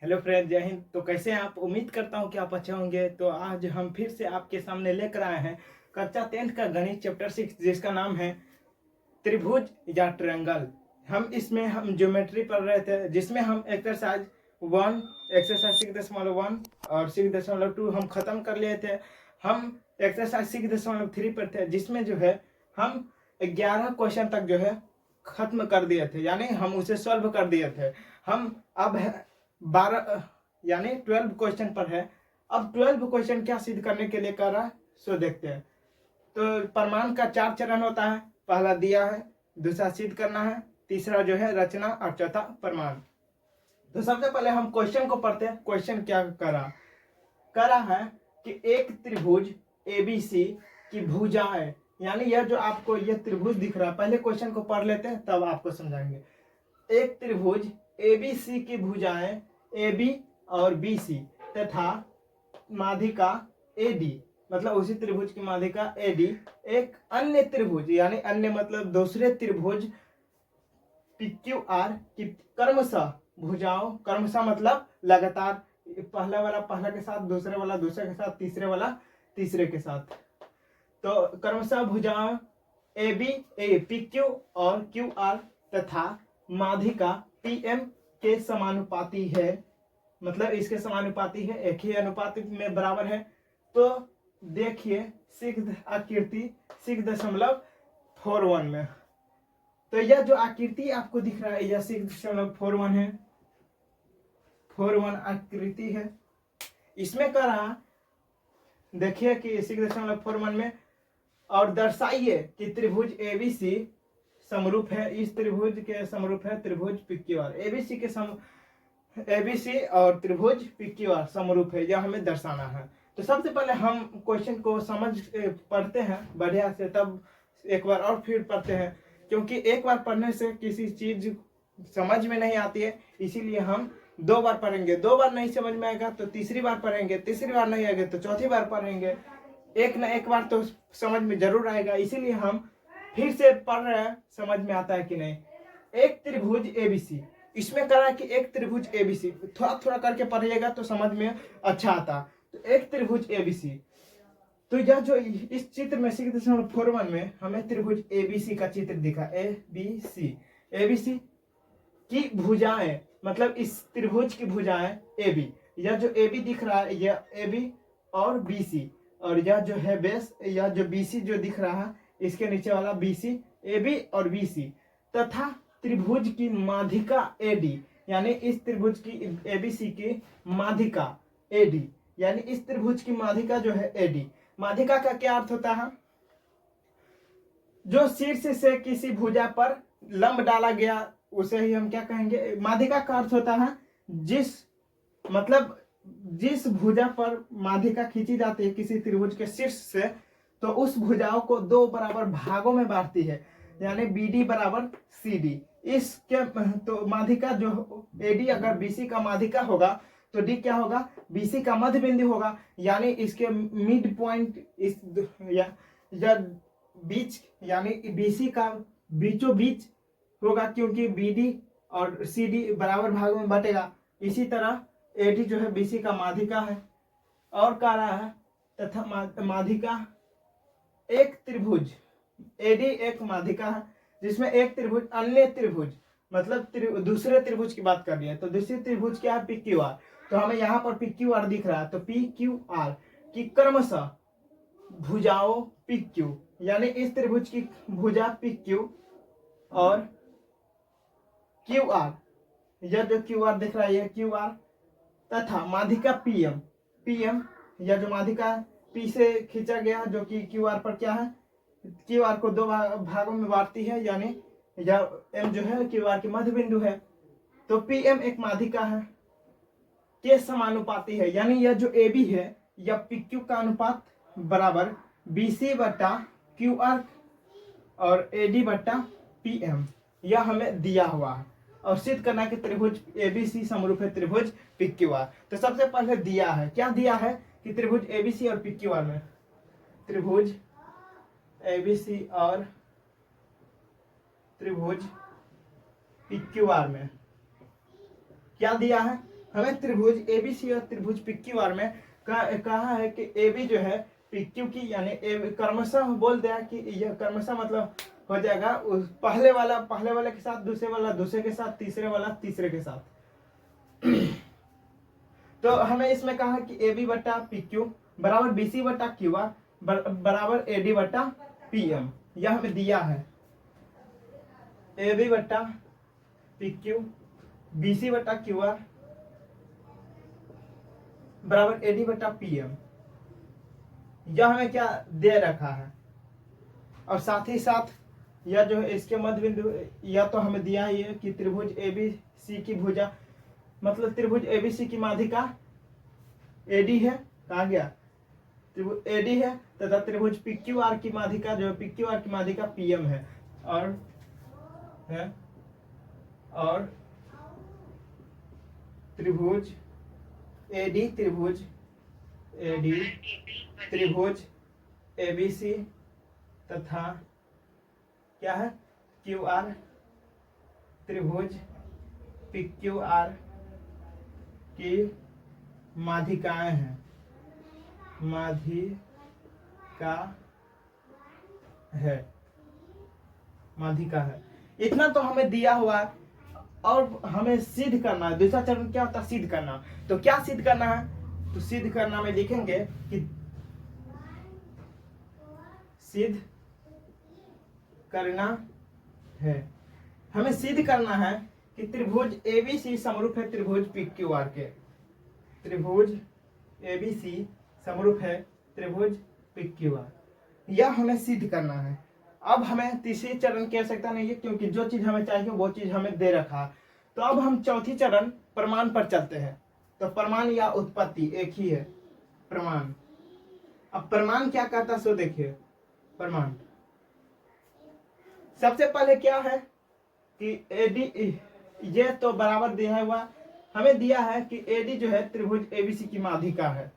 Hello friend, जय हिंद। तो कैसे हैं आप? उम्मीद करता हूं कि आप अच्छे होंगे। तो आज हम फिर से आपके सामने लेकर आए हैं कक्षा 10th का गणित चैप्टर 6, जिसका नाम है त्रिभुज या ट्रायंगल। हम ज्योमेट्री पढ़ रहे थे, जिसमें हम एक्सरसाइज 1, एक्सरसाइज 6.1 और 6.2 हम खत्म कर लिए थे। हम एक्सरसाइज 6.3 पर थे, जिसमें जो है हम 11 क्वेश्चन तक जो है खत्म कर दिए थे, यानी हम उसे सॉल्व कर दिए थे। हम अब 12 यानी 12 क्वेश्चन पर है। अब 12 क्वेश्चन क्या सिद्ध करने के लिए कर रहा है, सो देखते हैं। तो प्रमाण का 4 चरण होता है। पहला दिया है, दूसरा सिद्ध करना है, तीसरा जो है रचना और चौथा प्रमाण। तो सबसे पहले हम क्वेश्चन को पढ़ते हैं। क्वेश्चन क्या करा है कि एक त्रिभुज एबीसी की भुजाएं, यानी यह जो आपको यह त्रिभुज दिख रहा है, पहले क्वेश्चन को पढ़ लेते हैं तब आपको समझाएंगे। एक त्रिभुज एबीसी की भुजाएं AB और BC तथा माध्यिका AD, मतलब उसी त्रिभुज की माध्यिका AD एक अन्य त्रिभुज, यानी अन्य मतलब दूसरे त्रिभुज PQR की क्रमशः भुजाओं, क्रमशः मतलब लगातार, पहला वाला पहला के साथ, दूसरे वाला दूसरे के साथ, तीसरे वाला तीसरे के साथ। तो क्रमशः भुजाओं AB PQ और QR तथा माध्यिका PM के समानुपाती है, मतलब इसके समानुपाती है, एक ही अनुपात में बराबर है। तो देखिए सिद्ध आकृति 6.41 में। तो यह जो आकृति आपको दिख रहा है, यह 6.41 है, 41 आकृति है। इसमें कर रहा, देखिए कि 6.41 में, और दर्शाइए कि त्रिभुज एबीसी समरूप है, इस त्रिभुज के समरूप है त्रिभुज PQR। एबीसी के एबीसी और त्रिभुज PQR समरूप है, यह हमें दर्शाना है। तो सबसे पहले हम क्वेश्चन को समझ पढ़ते हैं बढ़िया से, तब एक बार और फिर पढ़ते हैं, क्योंकि एक बार पढ़ने से किसी चीज समझ में नहीं आती है, इसीलिए हम 2 बार पढ़ेंगे। 2 बार नहीं समझ में आएगा तो तीसरी बार पढ़ेंगे, तीसरी बार नहीं आएगा तो चौथी बार पढ़ेंगे। एक ना एक बार तो समझ में जरूर आएगा, इसीलिए हम फिर से पढ़ रहे हैं, समझ में आता है कि नहीं। एक त्रिभुज एबीसी, इसमें करा कि एक त्रिभुज एबीसी, थोड़ा थोड़ा करके पढ़िएगा तो समझ में अच्छा आता। तो एक त्रिभुज एबीसी, तो यह जो इस चित्र में 6.41 में हमें त्रिभुज एबीसी का चित्र दिखा, एबीसी की भुजाएं, मतलब इस त्रिभुज की भुजाएं AB, यह जो AB दिख रहा है यह AB और BC, और यह जो है बेस, यह जो BC जो दिख रहा है इसके नीचे वाला BC, AB और BC तथा त्रिभुज की माध्यिका AD, यानी इस त्रिभुज की ABC की माध्यिका AD, यानी इस त्रिभुज की माध्यिका जो है AD। माध्यिका का क्या अर्थ होता है? जो शीर्ष से किसी भुजा पर लंब डाला गया उसे ही हम क्या कहेंगे? माध्यिका का अर्थ होता है जिस भुजा पर माध्यिका खींची जाती है किसी त्रिभुज के शीर्ष से, तो उस भुजाओं को 2 बराबर भागों में बांटती है, यानी BD बराबर CD। इसके तो माध्यिका जो AD अगर BC का माध्यिका होगा तो D क्या होगा? BC का मध्य बिंदु होगा, यानी इसके मिड पॉइंट इस या बीच, यानी BC का बीचों बीच होगा, क्योंकि BD और CD बराबर भागों में बटेगा। इसी तरह AD जो है BC का माध्यिका है। और कह रहा है तथा माध्यिका एक त्रिभुज AD एक माध्यिका है, जिसमें एक त्रिभुज अन्य त्रिभुज, मतलब दूसरे त्रिभुज की बात कर रही है। तो दूसरी त्रिभुज क्या है? PQR। तो हमें यहाँ पर PQR दिख रहा है, तो PQR की क्रमशः भुजाओं PQ, यानी इस त्रिभुज की भुजा PQ और QR, यह जो QR दिख रहा है यह QR तथा माध्यिका PM, यह जो माध्यिका P से खींचा गया जो कि QR पर क्या है? QR को 2 भागों में बांटती है, यानी यह M जो है QR की मध्य बिंदु है। तो PM एक माध्यिका है के समानुपाती है, यानी यह जो AB है यह PQ का अनुपात बराबर BC बटा QR और AD बटा PM, यह हमें दिया हुआ है। और सिद्ध करना कि त्रिभुज ABC समरूप है त्रिभुज PQR। तो सबसे पहले दिया है, क्या दिया है कि त्रिभुज ABC और PQR में, त्रिभुज ABC और त्रिभुज PQR में क्या दिया है हमें त्रिभुज एबीसी और त्रिभुज PQR में कहा है कि AB जो है PQ की यानी क्रमशः बोल दिया कि यह क्रमशः मतलब हो जाएगा पहले वाला के साथ, दूसरे वाला दूसरे के साथ, तीसरे वाला तीसरे के साथ। तो हमें इसमें कहा कि AB बटा PQ बराबर BC बटा QR बराबर AD बटा PM, यह हमें दिया है। AB बटा PQ BC बटा QR बराबर AD बटा PM, यह हमें क्या दे रखा है। और साथ ही साथ यह जो है इसके मध्य बिंदु, यह तो हमें दिया ही है कि त्रिभुज ABC की भुजा मतलब त्रिभुज ABC की माध्यिका AD है, कहा गया त्रिभुज AD है, तथा त्रिभुज PQR की माध्यिका जो है PQR की माध्यिका PM है। और त्रिभुज AD त्रिभुज ABC तथा क्या है QR त्रिभुज PQR की माध्यिकाएं हैं, माध्यिका है। इतना तो हमें दिया हुआ है और हमें सिद्ध करना है। दूसरा चरण क्या होता है, सिद्ध करना। तो क्या सिद्ध करना है, तो सिद्ध करना में लिखेंगे कि सिद्ध करना है, हमें सिद्ध करना है कि त्रिभुज ABC समरूप है त्रिभुज PQR के। त्रिभुज ABC समरूप है त्रिभुज PQR, यह हमें सिद्ध करना है। अब हमें तीसरे चरण की आवश्यकता नहीं है क्योंकि जो चीज हमें चाहिए वो चीज हमें दे रखा है। तो अब हम चौथी चरण प्रमाण पर चलते हैं। तो प्रमाण या उत्पत्ति एक ही है, प्रमाण। अब प्रमाण क्या कहता सो देखिए। प्रमाण सबसे पहले क्या है कि AD ये तो बराबर दिया हुआ, हमें दिया है कि AD जो है त्रिभुज ABC की माध्यिका है।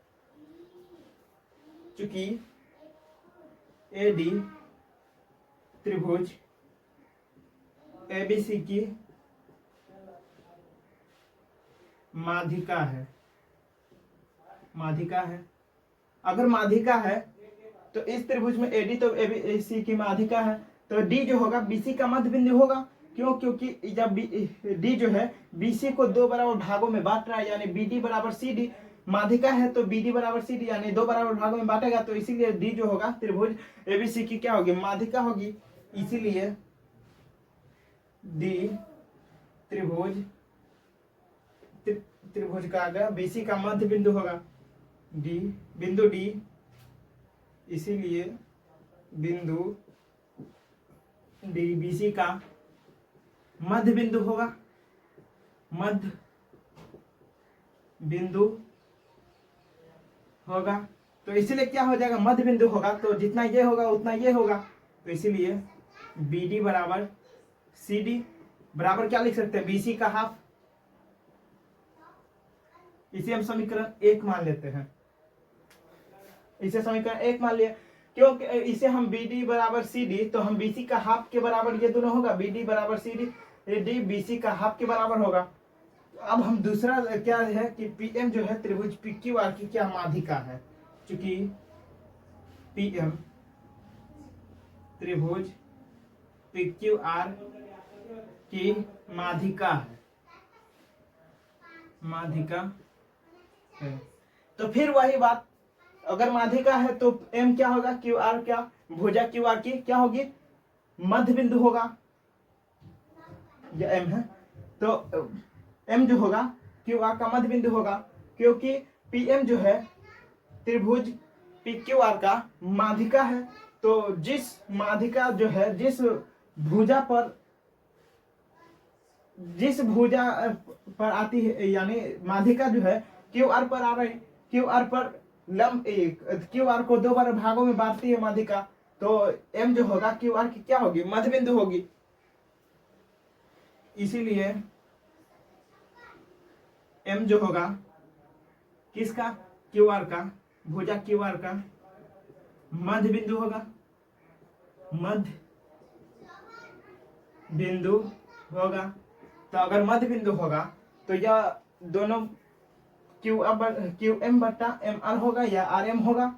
चूंकि AD त्रिभुज ABC की माध्यिका है, अगर माध्यिका है तो इस त्रिभुज में AD तो ABC की माध्यिका है, तो D जो होगा BC का मध्य बिंदु होगा। क्यों, क्योंकि जब D जो है BC को दो बराबर भागों में बांट रहा है, यानी BD बराबर CD, माध्यिका है तो BD बराबर CD यानी दो बराबर भागों में बांटेगा, तो इसीलिए D जो होगा त्रिभुज ABC की क्या होगी, माध्यिका होगी। इसीलिए D त्रिभुज का आगे BC का मध्य बिंदु होगा, बिंदु D, इसीलिए बिंदु D BC का मध्य बिंदु होगा, मध्य बिंदु होगा। तो इसीलिए क्या हो जाएगा, मध्य बिंदु होगा तो जितना ये होगा उतना ये होगा, तो इसीलिए BD बराबर CD बराबर क्या लिख सकते हैं, BC का हाफ। इसे हम समीकरण 1 मान लेते हैं, इसे समीकरण 1 मान लिया क्योंकि इसे हम BD बराबर CD, तो हम BC का हाफ के बराबर ये दोनों होगा, BD बराबर CD, AD BC का हाफ के बराबर होगा। अब हम दूसरा क्या है कि PM जो है त्रिभुज PQR की क्या माध्यिका है, क्योंकि PM त्रिभुज PQR की माध्यिका है। तो फिर वही बात, अगर माध्यिका है तो M क्या होगा, QR क्या भुजा QR की क्या होगी, मध्य बिंदु होगा, यह M है। तो M जो होगा QR का मध्य बिंदु होगा, क्योंकि PM जो है त्रिभुज PQR का माध्यिका है। तो जिस माध्यिका जो है जिस भुजा पर आती है, यानी माध्यिका जो है QR पर आ रही, QR पर लंब QR को दो बार भागों में बांटती है माध्यिका, तो M जो होगा QR की क्या होगी, मध्य बिंदु होगी। इसीलिए M जो होगा किसका, QR का, भुजा QR का मध्य बिंदु होगा, मध्य बिंदु होगा। तो अगर मध्य बिंदु होगा तो यह दोनों क्यू एम बटा एम आर होगा या आर एम होगा,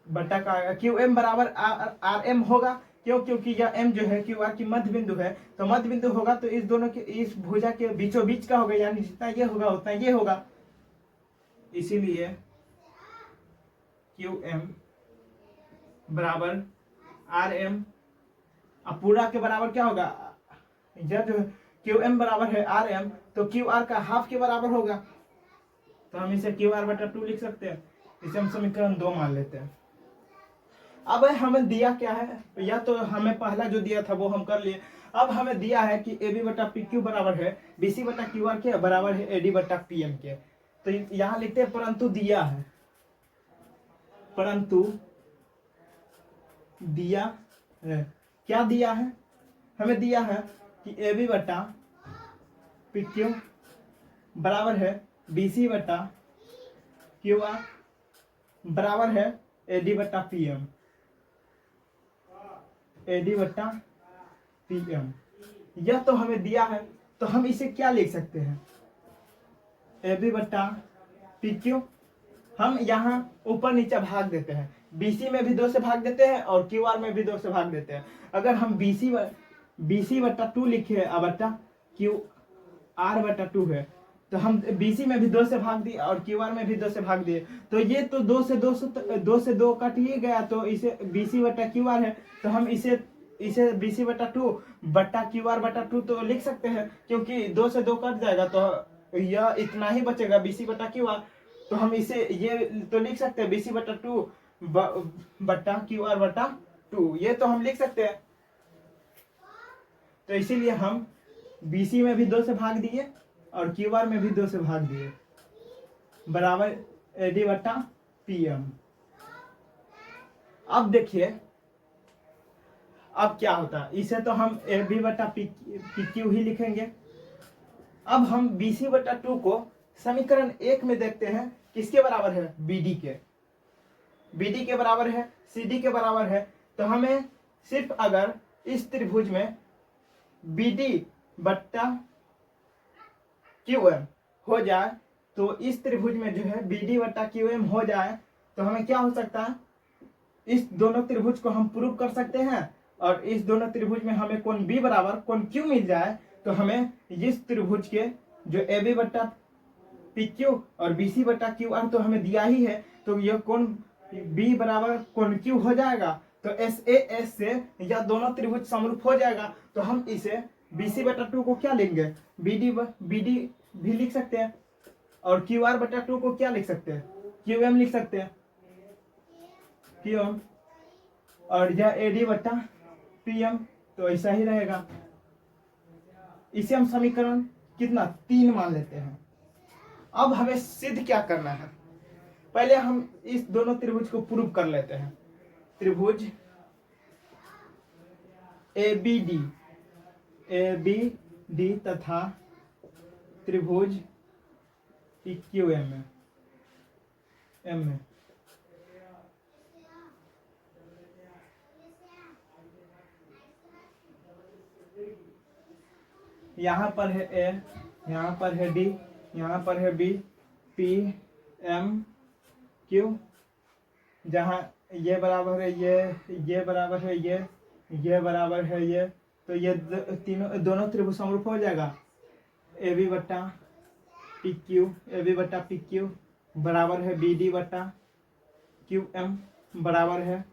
बटा का क्यू एम बराबर आर एम होगा। क्यों? क्योंकि यह एम जो है क्यू आर की मध्य बिंदु है, तो मध्य बिंदु होगा तो इस दोनों के इस भुजा के बीचों बीच का होगा, यानी जितना ये होगा उतना ये होगा। इसीलिए क्यू एम बराबर आर एम, अब पूरा के बराबर क्या होगा, यह जो क्यू एम बराबर है आर एम, तो क्यू आर का हाफ के बराबर होगा, तो हम इसे क्यू आर बटा 2 लिख सकते हैं। इसे हम समीकरण 2 मान लेते हैं। अब हमें दिया क्या है, या तो हमें पहला जो दिया था वो हम कर लिए। अब हमें दिया है कि ए बी बटा पी क्यू बराबर है बी सी बटा क्यू आर के बराबर है ए डी बटा पी एम के। तो यहां लिखते हैं परंतु दिया है, परंतु दिया है, क्या दिया है, हमें दिया है कि ए बी बटा पी क्यू बराबर है बी सी बटा क्यू आर बराबर है ए डी बटा पी एम, ए डी बटा पी एम। यह तो हमें दिया है, तो हम इसे क्या लिख सकते हैं, ए बी बटा पी क्यू, हम यहाँ ऊपर नीचे भाग देते हैं, बीसी में भी 2 से भाग देते हैं और क्यू आर में भी 2 से भाग देते हैं। अगर हम बीसी बटा 2 लिखे बटा क्यू आर बटा 2 है, तो हम बीसी में भी 2 से भाग दिए और क्यू आर में भी 2 से भाग दिए, तो ये तो 2 से 2 कट ही गया, तो इसे बीसी बटा क्यू आर है, तो हम इसे बीसी बटा 2 बटा क्यू आर बटा 2 तो लिख सकते हैं, क्योंकि 2 से 2 कट जाएगा तो यह इतना ही बचेगा बीसी बटा क्यू आर। तो हम इसे ये तो लिख सकते हैं बीसी बटा 2 बटा क्यू आर बटा 2, ये तो हम लिख सकते हैं। तो इसीलिए हम बीसी में भी 2 से भाग दिए और क्यू आर में भी 2 से भाग दिए, बराबर ए डी बटा पी एम। अब देखिए अब क्या होता है, इसे तो हम ए बी बटा पी क्यू ही लिखेंगे। अब हम बी सी बटा 2 को समीकरण 1 में देखते हैं, किसके बराबर है, BD के, BD के बराबर है, CD के बराबर है। तो हमें सिर्फ अगर इस त्रिभुज में BD बट्टा QM हो जाए, तो इस त्रिभुज में जो है BD बट्टा QM हो जाए, तो हमें क्या हो सकता है, इस दोनों त्रिभुज को हम प्रूव कर सकते हैं, और इस दोनों त्रिभुज में हमें कोण B बराबर कोण Q मिल जाए, तो हमें इस त्रिभुज के जो AB बट्टा PQ और BC बटा QR तो हमें दिया ही है, तो यह कोण B बराबर कोण Q हो जाएगा। तो SAS से यह दोनों त्रिभुज समरूप हो जाएगा, तो हम इसे BC बटा 2 को क्या लेंगे, BD भी लिख सकते हैं, और QR बटा 2 को क्या लिख सकते हैं, QM लिख सकते हैं, QM, और यह AD बटा PM, तो ऐसा ही रहेगा। इसे हम समीकरण कितना 3 मान लेते हैं। अब हमें सिद्ध क्या करना है, पहले हम इस दोनों त्रिभुज को प्रूव कर लेते हैं। त्रिभुज ABD तथा त्रिभुज PQM यहाँ पर है A, यहाँ पर है D, यहाँ पर है B, P M Q, जहाँ ये बराबर है ये बराबर है ये बराबर है ये, तो ये दोनों त्रिभुज समरूप हो जाएगा। AB बट्टा पी क्यू बराबर है BD बट्टा QM बराबर है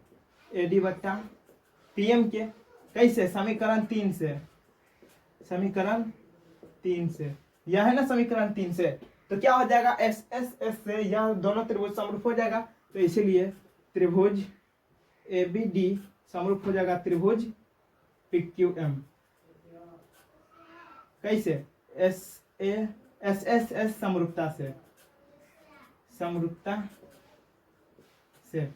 AD बट्टा PM के, कैसे, समीकरण 3 से, यह है ना समीकरण 3 से। तो क्या हो जाएगा, SSS से यह दोनों त्रिभुज समरूप हो जाएगा, तो इसीलिए त्रिभुज ABD समरूप हो जाएगा त्रिभुज PQM, कैसे, SSS समरूपता से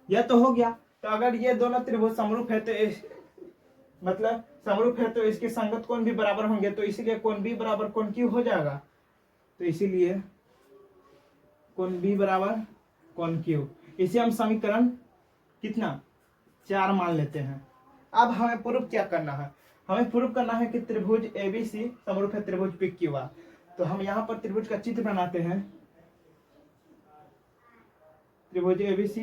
यह तो हो गया। तो अगर ये दोनों त्रिभुज समरूप है तो मतलब समरूप है तो इसके संगत कोण भी बराबर होंगे, तो इसीलिए कोण B बराबर कोण Q हो जाएगा, तो इसीलिए कोण B बराबर कोण Q, इसे हम समीकरण कितना 4 मान लेते हैं। अब हमें प्रूफ क्या करना है, हमें प्रूफ करना है कि त्रिभुज ABC समरूप है त्रिभुज PQR। तो हम यहाँ पर त्रिभुज का चित्र बनाते हैं। त्रिभुज ABC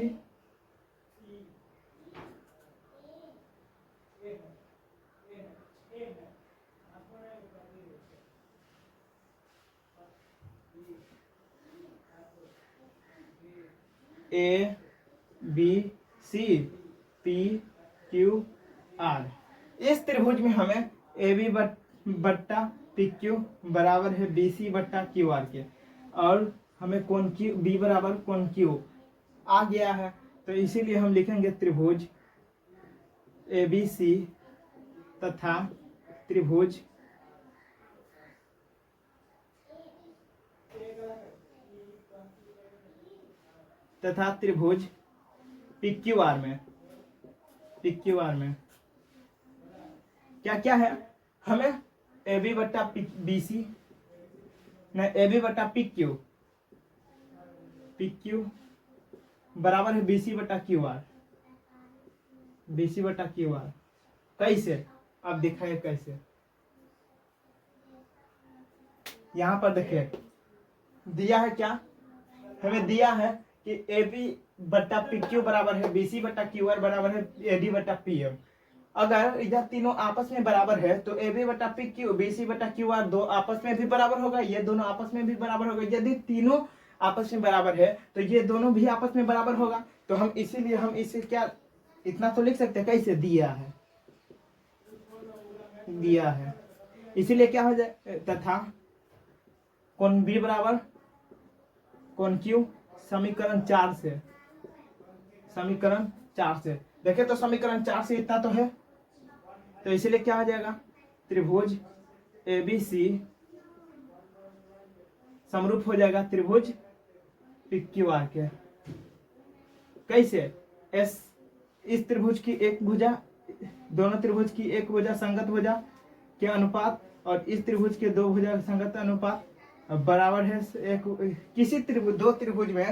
A B C P Q R. इस त्रिभुज में हमें ए बी बट्टा पी क्यू बराबर है बी सी बट्टा क्यू आर के, और हमें कोण क्यू बी बराबर कोण क्यू आ गया है। तो इसीलिए हम लिखेंगे त्रिभुज ए बी सी तथा त्रिभुज पी क्यू आर में क्या क्या है, हमें ए बी बट्टा बी सी न ए बी बट्टा पी क्यू बराबर है बी सी बट्टा क्यू आर। कैसे आप दिखाए कैसे, यहां पर देखिए दिया है क्या, हमें दिया है कि ए बी बट्टा पी क्यू बराबर है बी सी बट्टा क्यू आर बराबर है ए डी बट्टा पी एम। अगर यह तीनों आपस में बराबर है तो ए बी बट्टा पी क्यू बी सी बट्टा क्यू आर दो आपस में भी बराबर होगा, ये दोनों आपस में भी बराबर होगा। यदि तीनों आपस में बराबर है तो ये दोनों भी आपस में बराबर होगा। तो हम इसीलिए हम इसे क्या इतना तो लिख सकते हैं, कैसे दिया है इसीलिए क्या हो जाए, तथा कोण बी बराबर कोण क्यू समीकरण 4 से देखे तो समीकरण 4 से इतना तो है, तो इसीलिए क्या हो जाएगा, त्रिभुज ए बी सी समरूप हो जाएगा त्रिभुज पी क्यू आर के। कैसे, एस इस त्रिभुज की एक भुजा, दोनों त्रिभुज की एक भुजा संगत भुजा के अनुपात और इस त्रिभुज के दो भुजा संगत अनुपात बराबर है एक किसी त्रिभुज दो त्रिभुज में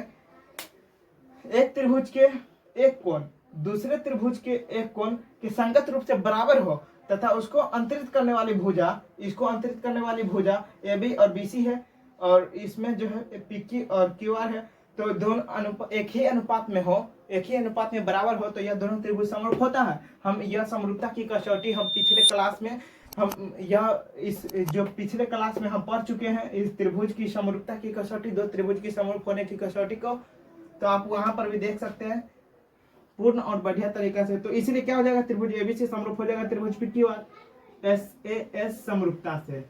एक त्रिभुज के एक कोण दूसरे त्रिभुज के एक कोण के संगत रूप से बराबर हो तथा उसको अंतरित करने वाली भुजा, इसको अंतरित करने वाली भुजा ए बी और बी सी है और इसमें जो है पी क्यू और क्यू आर है, तो दोनों एक ही अनुपात में बराबर हो तो यह दोनों त्रिभुज समरूप होता है। हम यह समरूपता की कसौटी हम पिछले क्लास में जो पिछले क्लास में हम पढ़ चुके हैं, इस त्रिभुज की समरूपता की कसौटी, दो त्रिभुज की समरूप होने की कसौटी को, तो आप वहां पर भी देख सकते हैं पूर्ण और बढ़िया तरीका से। तो इसलिए क्या हो जाएगा, त्रिभुज एबीसी समरूप हो जाएगा त्रिभुज पी क्यू आर एस समरूपता से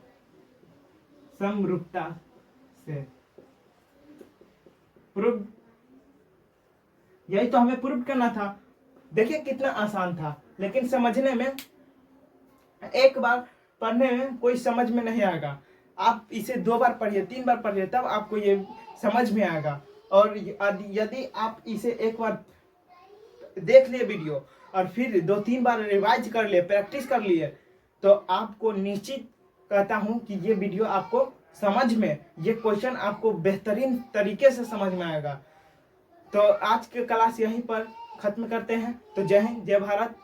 प्रूव। यही तो हमें प्रूव करना था। देखिए कितना आसान था, लेकिन समझने में एक बार पढ़ने में कोई समझ में नहीं आएगा। आप इसे 2 बार पढ़िए 3 बार पढ़िए तब आपको ये समझ में आएगा। और यदि आप इसे एक बार देख लिए वीडियो और फिर 2-3 बार रिवाइज कर लिए, प्रैक्टिस कर लिए, तो आपको निश्चित कहता हूं कि ये वीडियो आपको समझ में, ये क्वेश्चन आपको बेहतरीन तरीके से समझ में आएगा। तो आज के क्लास यहीं पर खत्म करते हैं। तो जय हिंद, जय भारत।